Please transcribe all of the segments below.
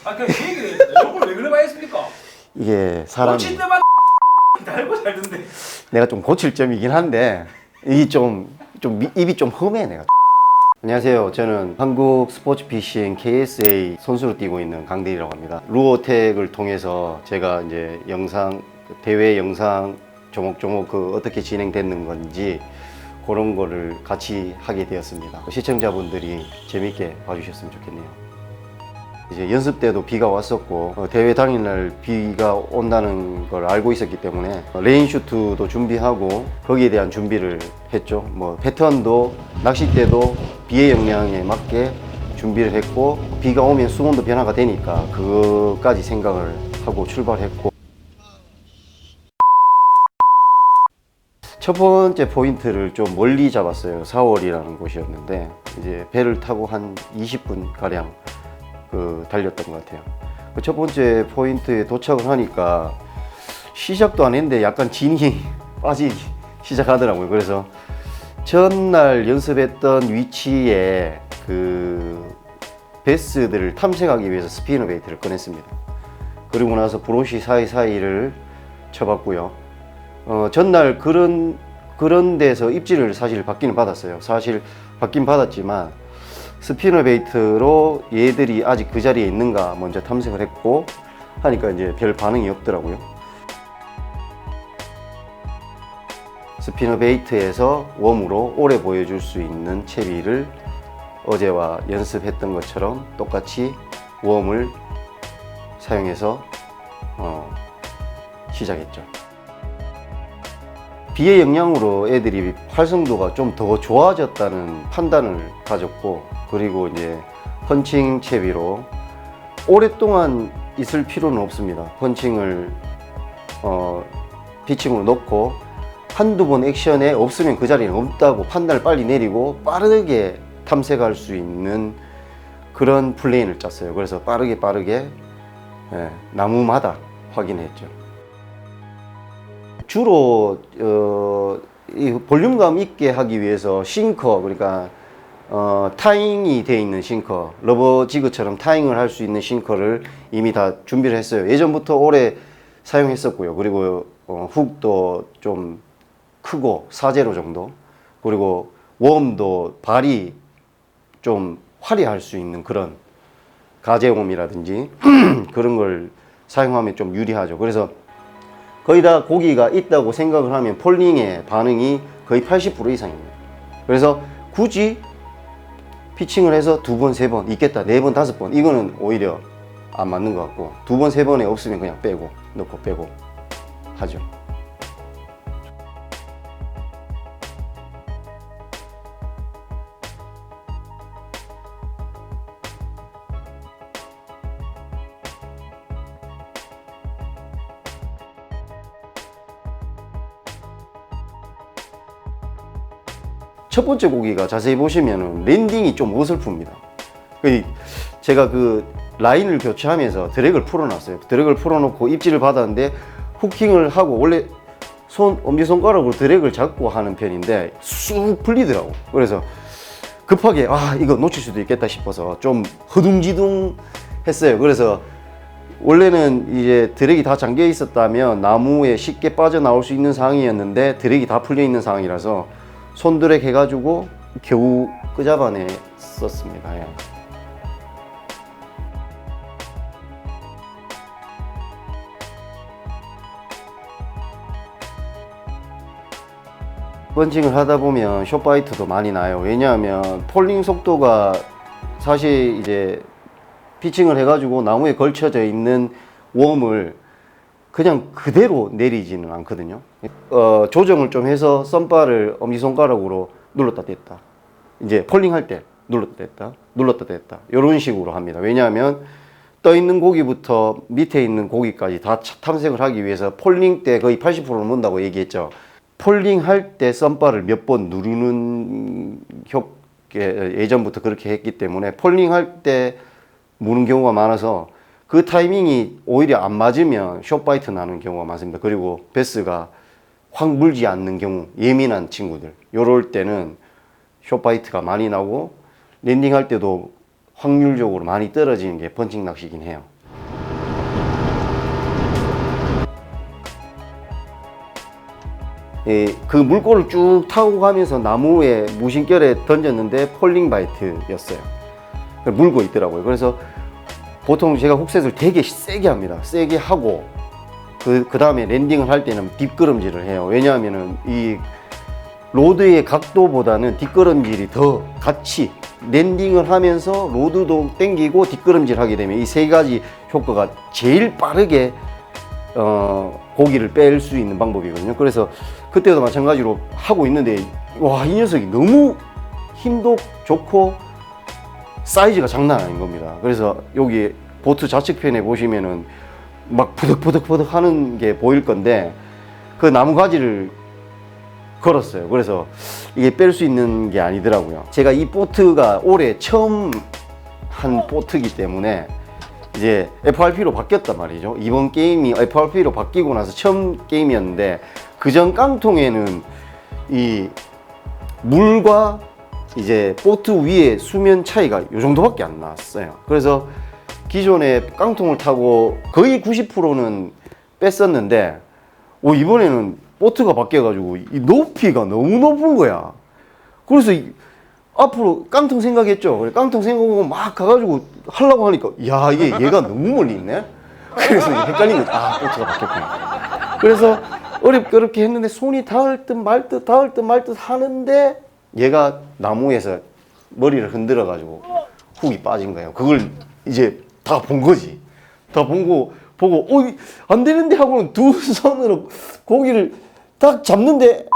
아 그냥 그 얘기를 욕을 왜 그래 많이 했습니까? 이게 사람이 고칠 때만 달고 살던데. 내가 좀 고칠 점이긴 한데 이 좀 입이 좀 험해 내가. 안녕하세요. 저는 한국 스포츠 피싱 KSA 선수로 뛰고 있는 강대리라고 합니다. 루어텍을 통해서 제가 이제 영상 대회 영상 조목조목 어떻게 진행됐는 건지 그런 거를 같이 하게 되었습니다. 시청자분들이 재밌게 봐주셨으면 좋겠네요. 이제 연습 때도 비가 왔었고 대회 당일날 비가 온다는 걸 알고 있었기 때문에 레인슈트도 준비하고 거기에 대한 준비를 했죠. 뭐 패턴도 낚싯대도 비의 영향에 맞게 준비를 했고 비가 오면 수온도 변화가 되니까 그거까지 생각을 하고 출발했고, 첫 번째 포인트를 좀 멀리 잡았어요. 4월이라는 곳이었는데 이제 배를 타고 한 20분 가량 달렸던 것 같아요. 첫 번째 포인트에 도착을 하니까 시작도 안 했는데 약간 진이 빠지기 시작하더라고요. 그래서 전날 연습했던 위치에 베스들을 탐색하기 위해서 스피너 베이트를 꺼냈습니다. 그리고 나서 브로시 사이사이를 쳐봤고요. 전날 그런 데서 입질을 사실 받기는 받았어요. 사실 받긴 받았지만 스피너 베이트로 얘들이 아직 그 자리에 있는가 먼저 탐색을 했고 하니까 이제 별 반응이 없더라고요. 스피너 베이트에서 웜으로 오래 보여줄 수 있는 채비를 어제와 연습했던 것처럼 똑같이 웜을 사용해서 시작했죠. 비의 영향으로 애들이 활성도가 좀 더 좋아졌다는 판단을 가졌고, 그리고 이제 펀칭 채비로 오랫동안 있을 필요는 없습니다. 펀칭을 피칭으로 놓고 한두 번 액션에 없으면 그 자리는 없다고 판단을 빨리 내리고 빠르게 탐색할 수 있는 그런 플레인을 짰어요. 그래서 빠르게 나무마다 확인했죠. 주로 이 볼륨감 있게 하기 위해서 싱커, 그러니까 타잉이 되어 있는 싱커, 러버 지그처럼 타잉을 할 수 있는 싱커를 이미 다 준비를 했어요. 예전부터 오래 사용했었고요. 그리고 훅도 좀 크고 4제로 정도, 그리고 웜도 발이 좀 화려할 수 있는 그런 가제홈이라든지 그런 걸 사용하면 좀 유리하죠. 그래서 거의 다 고기가 있다고 생각을 하면 폴링의 반응이 거의 80% 이상입니다. 그래서 굳이 피칭을 해서 2번, 3번 있겠다, 4번, 5번 이거는 오히려 안 맞는 것 같고 2번, 3번에 없으면 그냥 빼고 넣고 빼고 하죠. 첫 번째 고기가 자세히 보시면은 랜딩이 좀 어설픕니다. 제가 라인을 교체하면서 드랙을 풀어놨어요. 드랙을 풀어놓고 입질을 받았는데 후킹을 하고, 원래 엄지손가락으로 드랙을 잡고 하는 편인데 쑥 풀리더라고. 그래서 급하게 이거 놓칠 수도 있겠다 싶어서 좀 허둥지둥 했어요. 그래서 원래는 이제 드랙이 다 잠겨 있었다면 나무에 쉽게 빠져나올 수 있는 상황이었는데 드랙이 다 풀려 있는 상황이라서 손드랙 해가지고 겨우 끄잡아냈었습니다. 예. 펀칭을 하다 보면 숏바이트도 많이 나요. 왜냐하면 폴링 속도가 사실 이제 피칭을 해가지고 나무에 걸쳐져 있는 웜을 그냥 그대로 내리지는 않거든요. 조정을 좀 해서 썬바를 엄지손가락으로 눌렀다 뗐다, 이제 폴링할 때 눌렀다 뗐다, 눌렀다 뗐다 이런 식으로 합니다. 왜냐하면 떠 있는 고기부터 밑에 있는 고기까지 다 탐색을 하기 위해서 폴링 때 거의 80%를 문다고 얘기했죠. 폴링 할 때 썬바를 몇 번 누르는 예전부터 그렇게 했기 때문에 폴링 할 때 무는 경우가 많아서 그 타이밍이 오히려 안 맞으면 숏바이트 나는 경우가 많습니다. 그리고 베스가 확 물지 않는 경우, 예민한 친구들, 요럴 때는 숏바이트가 많이 나고 랜딩할 때도 확률적으로 많이 떨어지는 게 펀칭 낚시긴 해요. 그 물꼬를 쭉 타고 가면서 나무에 무심결에 던졌는데 폴링 바이트였어요. 물고 있더라고요. 그래서 보통 제가 훅셋을 되게 세게 합니다. 세게 하고 그 다음에 랜딩을 할 때는 뒷걸음질을 해요. 왜냐하면은 이 로드의 각도보다는 뒷걸음질이 더 같이 랜딩을 하면서 로드도 당기고 뒷걸음질 하게 되면 이 세 가지 효과가 제일 빠르게 고기를 뺄 수 있는 방법이거든요. 그래서 그때도 마찬가지로 하고 있는데 와, 이 녀석이 너무 힘도 좋고 사이즈가 장난 아닌 겁니다. 그래서 여기 보트 좌측편에 보시면은 막 부득부득 하는 게 보일 건데 그 나무 가지를 걸었어요. 그래서 이게 뺄 수 있는 게 아니더라고요. 제가 이 보트가 올해 처음 한 보트이기 때문에 이제 FRP로 바뀌었단 말이죠. 이번 게임이 FRP로 바뀌고 나서 처음 게임이었는데 그전 깡통에는 이 물과 이제 보트 위에 수면 차이가 이 정도밖에 안 나왔어요. 그래서 기존에 깡통을 타고 거의 90%는 뺐었는데 이번에는 보트가 바뀌어가지고 이 높이가 너무 높은 거야. 그래서 앞으로 깡통 생각했죠. 그래, 깡통 생각하고 막 가가지고 하려고 하니까 야, 이게 얘가 너무 멀리 있네. 그래서 헷갈린 거지. 아, 보트가 바뀌었구나. 그래서 어렵게 했는데 손이 닿을 듯 말 듯 하는데 얘가 나무에서 머리를 흔들어 가지고 훅이 빠진 거예요. 그걸 이제 다 본 거지. 다 보고 안 되는데 하고는 두 손으로 고기를 딱 잡는데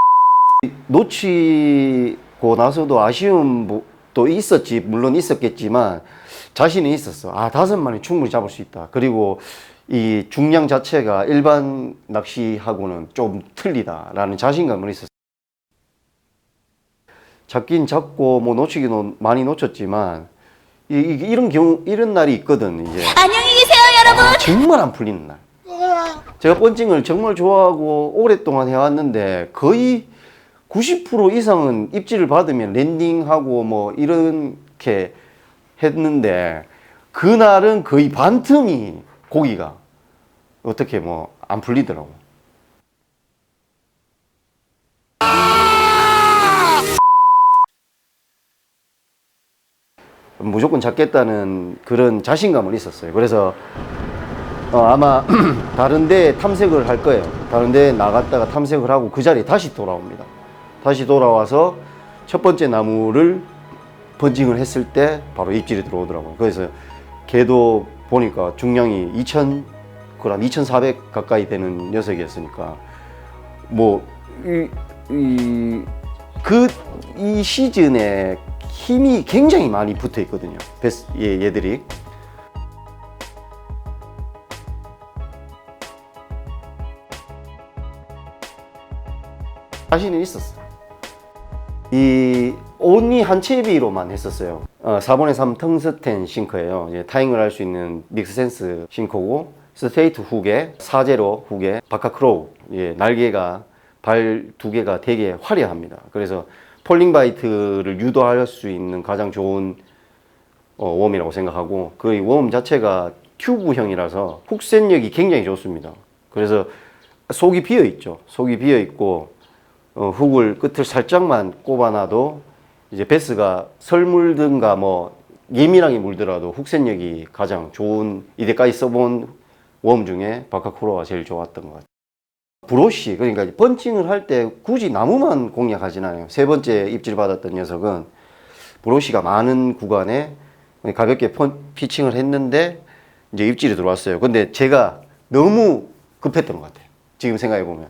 놓치고 나서도 아쉬움도 있었지. 물론 있었겠지만 자신이 있었어. 아, 5마리 충분히 잡을 수 있다. 그리고 이 중량 자체가 일반 낚시하고는 좀 틀리다라는 자신감은 있었어. 잡긴 잡고 뭐 놓치기도 많이 놓쳤지만 이런 날이 있거든. 이제 안녕히 계세요, 여러분. 정말 안 풀리는 날. 제가 펀칭을 정말 좋아하고 오랫동안 해왔는데 거의 90% 이상은 입질을 받으면 랜딩하고 뭐 이렇게 했는데 그날은 거의 반틈이 고기가 어떻게 뭐 안 풀리더라고. 무조건 잡겠다는 그런 자신감은 있었어요. 그래서 아마 다른 데 탐색을 할 거예요. 다른 데 나갔다가 탐색을 하고 그 자리에 다시 돌아옵니다. 다시 돌아와서 첫 번째 나무를 펀칭을 했을 때 바로 입질이 들어오더라고요. 그래서 걔도 보니까 중량이 2,000g, 2,400 가까이 되는 녀석이었으니까 뭐 이 시즌에 힘이 굉장히 많이 붙어 있거든요. 얘들이. 자신은 있었어. 이 온리 한 채비로만 했었어요. 4분의 3 텅스텐 싱커예요. 이제 타잉을 할 수 있는 믹스센스 싱커고 스트레이트 후계, 사제로 후계, 바카크로우. 예, 날개가 발 2개가 되게 화려합니다. 그래서 폴링 바이트를 유도할 수 있는 가장 좋은 웜이라고 생각하고 그 웜 자체가 튜브형이라서 훅센력이 굉장히 좋습니다. 그래서 속이 비어 있죠. 속이 비어 있고 훅을 끝을 살짝만 꼽아놔도 이제 베스가 설물든가 뭐 예민하게 물더라도 훅센력이 가장 좋은 이때까지 써본 웜 중에 바카크로가 제일 좋았던 것 같아요. 브로시, 그러니까 펀칭을 할 때 굳이 나무만 공략하진 않아요. 3번째 입질 받았던 녀석은 브로시가 많은 구간에 가볍게 피칭을 했는데 이제 입질이 들어왔어요. 근데 제가 너무 급했던 것 같아요. 지금 생각해 보면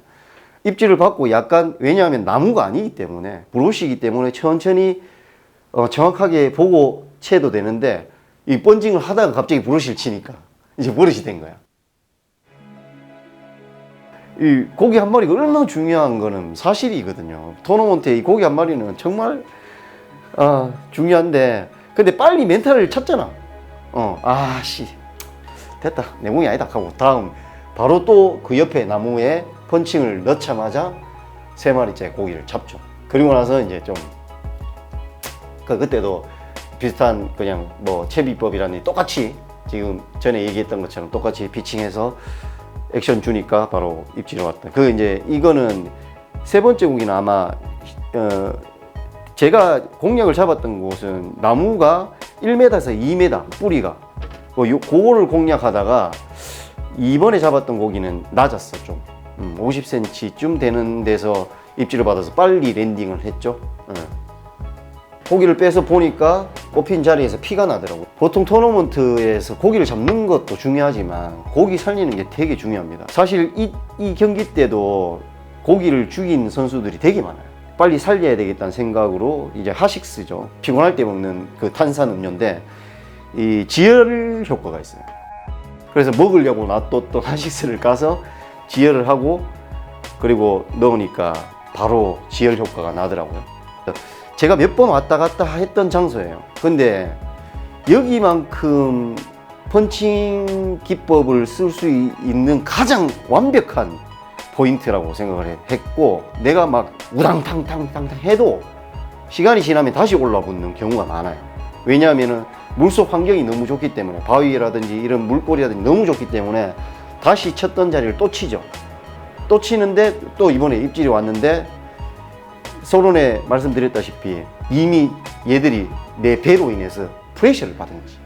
입질을 받고 약간, 왜냐하면 나무가 아니기 때문에 브로시이기 때문에 천천히 정확하게 보고 채도 되는데 이 펀칭을 하다가 갑자기 브로시를 치니까 이제 버릇이 된 거야. 이 고기 한 마리가 얼마나 중요한 거는 사실이거든요. 토너먼트에 이 고기 한 마리는 정말 중요한데, 근데 빨리 멘탈을 찼잖아. 됐다, 내 공이 아니다 하고 다음 바로 또 그 옆에 나무에 펀칭을 넣자마자 3마리째 고기를 잡죠. 그리고 나서 이제 좀 그때도 비슷한 그냥 뭐 채비법이라니 똑같이 지금 전에 얘기했던 것처럼 똑같이 피칭해서 액션 주니까 바로 입질이 왔다. 이제 이거는 세 번째 고기는 아마 제가 공략을 잡았던 곳은 나무가 1m에서 2m 뿌리가 그거를 공략하다가 이번에 잡았던 고기는 낮았어 좀 50cm쯤 되는 데서 입질을 받아서 빨리 랜딩을 했죠. 고기를 빼서 보니까 꼽힌 자리에서 피가 나더라고요. 보통 토너먼트에서 고기를 잡는 것도 중요하지만 고기 살리는 게 되게 중요합니다. 사실 이 경기 때도 고기를 죽인 선수들이 되게 많아요. 빨리 살려야 되겠다는 생각으로 이제 하식스죠. 피곤할 때 먹는 그 탄산 음료인데 이 지혈 효과가 있어요. 그래서 먹으려고 놔뒀던 하식스를 까서 지혈을 하고 그리고 넣으니까 바로 지혈 효과가 나더라고요. 제가 몇 번 왔다 갔다 했던 장소예요. 근데 여기만큼 펀칭 기법을 쓸 수 있는 가장 완벽한 포인트라고 생각을 했고, 내가 막 우당탕탕탕 해도 시간이 지나면 다시 올라붙는 경우가 많아요. 왜냐하면 물속 환경이 너무 좋기 때문에, 바위라든지 이런 물꼬리라든지 너무 좋기 때문에 다시 쳤던 자리를 또 치죠. 또 치는데 또 이번에 입질이 왔는데 서론에 말씀드렸다시피 이미 얘들이 내 배로 인해서 프레셔를 받은 거지.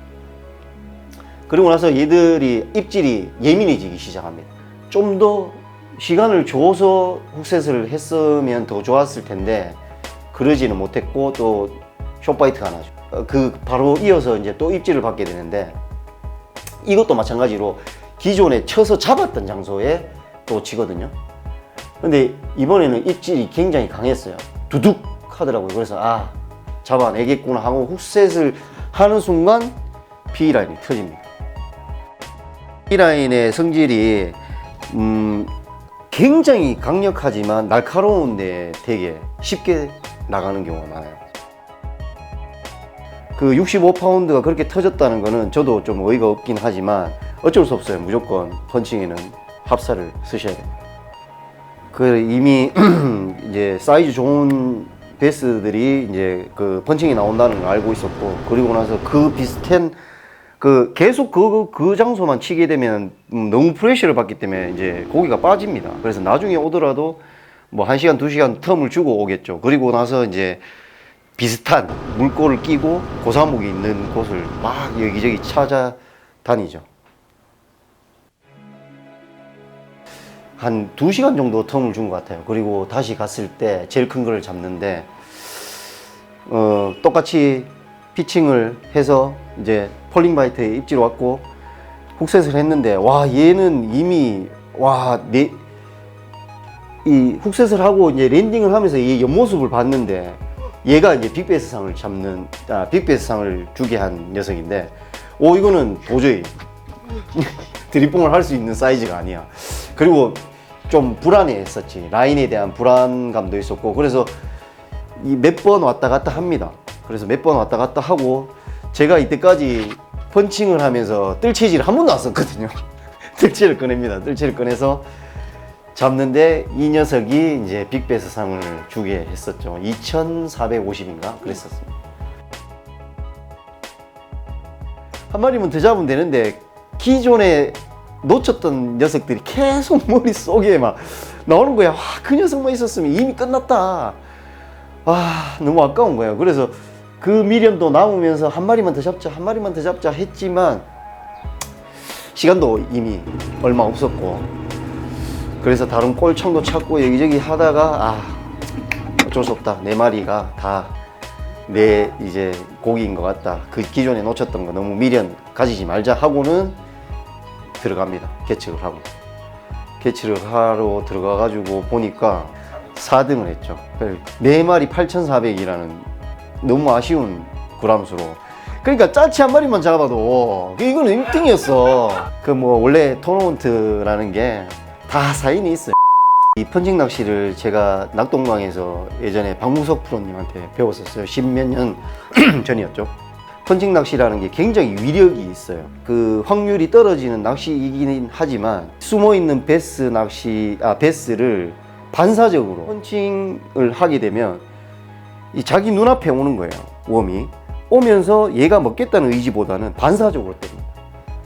그리고 나서 얘들이 입질이 예민해지기 시작합니다. 좀 더 시간을 줘서 훅셋을 했으면 더 좋았을 텐데 그러지는 못했고 또 숏바이트가 나죠. 그 바로 이어서 이제 또 입질을 받게 되는데, 이것도 마찬가지로 기존에 쳐서 잡았던 장소에 또 치거든요. 근데 이번에는 입질이 굉장히 강했어요. 두둑 하더라고요. 그래서 아, 잡아내겠구나 하고 훅셋을 하는 순간 B라인이 터집니다. B라인의 성질이 굉장히 강력하지만 날카로운데 되게 쉽게 나가는 경우가 많아요. 그 65파운드가 그렇게 터졌다는 거는 저도 좀 어이가 없긴 하지만 어쩔 수 없어요. 무조건 펀칭에는 합사를 쓰셔야 돼요. 그 이미 이제 사이즈 좋은 베스들이 이제 그 펀칭이 나온다는 걸 알고 있었고, 그리고 나서 그 비슷한 그 계속 그 장소만 치게 되면 너무 프레셔를 받기 때문에 이제 고기가 빠집니다. 그래서 나중에 오더라도 뭐 1시간, 2시간 텀을 주고 오겠죠. 그리고 나서 이제 비슷한 물꼬를 끼고 고사목이 있는 곳을 막 여기저기 찾아다니죠. 한 2시간 정도 텀을 준 것 같아요. 그리고 다시 갔을 때 제일 큰 거를 잡는데 똑같이 피칭을 해서 이제 폴링바이트에 입질 왔고 훅셋을 했는데, 와, 얘는 이미 이 훅셋을 하고 이제 랜딩을 하면서 이 옆모습을 봤는데, 얘가 이제 빅베이스상을 잡는 빅베이스상을 주게 한 녀석인데, 이거는 도저히 드립봉을 할 수 있는 사이즈가 아니야. 그리고 좀 불안해했었지. 라인에 대한 불안감도 있었고, 그래서 몇 번 왔다 갔다 합니다. 그래서 몇 번 왔다 갔다 하고, 제가 이때까지 펀칭을 하면서 뜰채질을 한 번도 안 썼거든요. 뜰채를 꺼냅니다. 뜰채를 꺼내서 잡는데 이 녀석이 이제 빅베스 상을 주게 했었죠. 2,450인가 그랬었습니다. 한 마리면 더 잡으면 되는데 기존에 놓쳤던 녀석들이 계속 머릿속에 막 나오는 거야. 와, 그 녀석만 있었으면 이미 끝났다. 와, 너무 아까운 거예요. 그래서 그 미련도 남으면서 한 마리만 더 잡자, 한 마리만 더 잡자 했지만 시간도 이미 얼마 없었고, 그래서 다른 꼴창도 찾고 여기저기 하다가 어쩔 수 없다. 네 마리가 다 내 이제 고기인 것 같다. 그 기존에 놓쳤던 거 너무 미련 가지지 말자 하고는 들어갑니다. 개측을 하고. 개측을 하러 들어가가지고 보니까 4등을 했죠. 4마리 8,400이라는 너무 아쉬운 그람수로. 그러니까 짜치 한 마리만 잡아도 이거는 1등이었어. 그 뭐 원래 토너먼트라는 게 다 사인이 있어요. 이 펀칭 낚시를 제가 낙동강에서 예전에 박무석 프로님한테 배웠었어요. 10몇 년 전이었죠. 펀칭 낚시라는 게 굉장히 위력이 있어요. 그 확률이 떨어지는 낚시이긴 하지만 숨어있는 베스를 반사적으로 펀칭을 하게 되면 이 자기 눈앞에 오는 거예요. 웜이 오면서 얘가 먹겠다는 의지보다는 반사적으로 때립니다.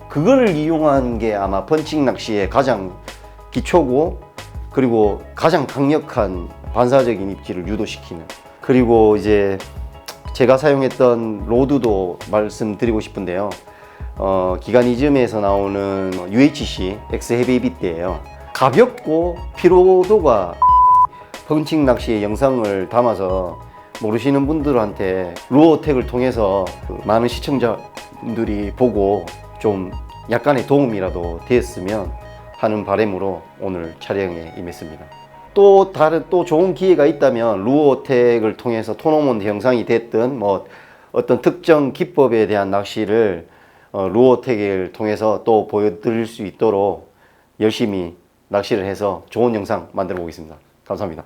그거를 이용한 게 아마 펀칭 낚시의 가장 기초고, 그리고 가장 강력한 반사적인 입질을 유도시키는. 그리고 이제 제가 사용했던 로드도 말씀드리고 싶은데요. 기가니즘에서 나오는 UHC X 헤비비트예요. 가볍고 피로도가 펀칭 낚시의 영상을 담아서 모르시는 분들한테 루어텍을 통해서 많은 시청자분들이 보고 좀 약간의 도움이라도 되었으면 하는 바람으로 오늘 촬영에 임했습니다. 또 다른 또 좋은 기회가 있다면 루어텍을 통해서 토너먼트 형성이 됐든 뭐 어떤 특정 기법에 대한 낚시를 루어텍을 통해서 또 보여드릴 수 있도록 열심히 낚시를 해서 좋은 영상 만들어 보겠습니다. 감사합니다.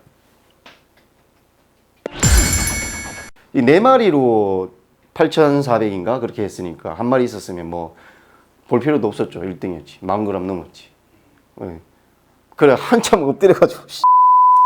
이 4마리로 8,400인가 그렇게 했으니까 한 마리 있었으면 뭐 볼 필요도 없었죠. 1등이었지. 10,000g 넘었지. 그래 한참 엎드려가지고